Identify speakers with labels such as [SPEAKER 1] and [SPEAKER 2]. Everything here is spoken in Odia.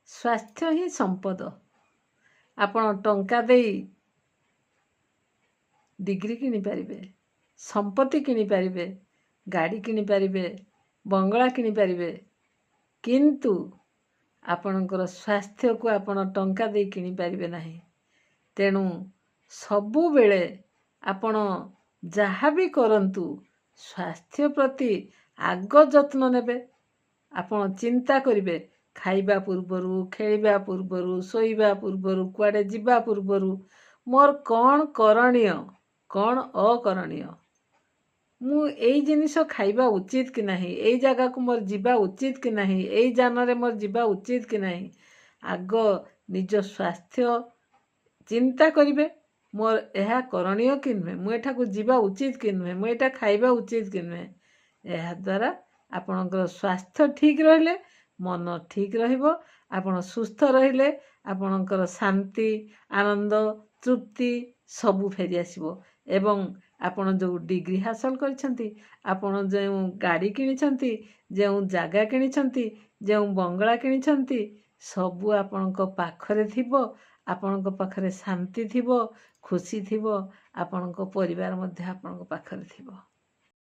[SPEAKER 1] ସ୍ୱାସ୍ଥ୍ୟ ହିଁ ସମ୍ପଦ। ଆପଣ ଟଙ୍କା ଦେଇ ଡିଗ୍ରୀ କିଣିପାରିବେ, ସମ୍ପତ୍ତି କିଣିପାରିବେ, ଗାଡ଼ି କିଣିପାରିବେ, ବଙ୍ଗଳା କିଣିପାରିବେ, କିନ୍ତୁ ଆପଣଙ୍କର ସ୍ୱାସ୍ଥ୍ୟକୁ ଆପଣ ଟଙ୍କା ଦେଇ କିଣିପାରିବେ ନାହିଁ। ତେଣୁ ସବୁବେଳେ ଆପଣ ଯାହା ବି କରନ୍ତୁ ସ୍ୱାସ୍ଥ୍ୟ ପ୍ରତି ଆଗ ଯତ୍ନ ନେବେ। ଆପଣ ଚିନ୍ତା କରିବେ ଖାଇବା ପୂର୍ବରୁ, ଖେଳିବା ପୂର୍ବରୁ, ଶୋଇବା ପୂର୍ବରୁ, କୁଆଡ଼େ ଯିବା ପୂର୍ବରୁ ମୋର କ'ଣ କରଣୀୟ, କ'ଣ ଅକରଣୀୟ, ମୁଁ ଏଇ ଜିନିଷ ଖାଇବା ଉଚିତ କି ନାହିଁ, ଏଇ ଜାଗାକୁ ମୋର ଯିବା ଉଚିତ କି ନାହିଁ, ଏଇ ଯାନରେ ମୋର ଯିବା ଉଚିତ କି ନାହିଁ। ଆଗ ନିଜ ସ୍ୱାସ୍ଥ୍ୟ ଚିନ୍ତା କରିବେ, ମୋର ଏହା କରଣୀୟ କି ନୁହେଁ, ମୁଁ ଏଠାକୁ ଯିବା ଉଚିତ କି ନୁହେଁ, ମୁଁ ଏଇଟା ଖାଇବା ଉଚିତ କି ନୁହେଁ। ଏହାଦ୍ୱାରା ଆପଣଙ୍କର ସ୍ୱାସ୍ଥ୍ୟ ଠିକ୍ ରହିଲେ ମନ ଠିକ୍ ରହିବ। ଆପଣ ସୁସ୍ଥ ରହିଲେ ଆପଣଙ୍କର ଶାନ୍ତି, ଆନନ୍ଦ, ତୃପ୍ତି ସବୁ ଫେରିଆସିବ। ଏବଂ ଆପଣ ଯେଉଁ ଡିଗ୍ରୀ ହାସଲ କରିଛନ୍ତି, ଆପଣ ଯେଉଁ ଗାଡ଼ି କିଣିଛନ୍ତି, ଯେଉଁ ଜାଗା କିଣିଛନ୍ତି, ଯେଉଁ ବଙ୍ଗଳା କିଣିଛନ୍ତି, ସବୁ ଆପଣଙ୍କ ପାଖରେ ଥିବ। ଆପଣଙ୍କ ପାଖରେ ଶାନ୍ତି ଥିବ, ଖୁସି ଥିବ, ଆପଣଙ୍କ ପରିବାର ମଧ୍ୟ ଆପଣଙ୍କ ପାଖରେ ଥିବ।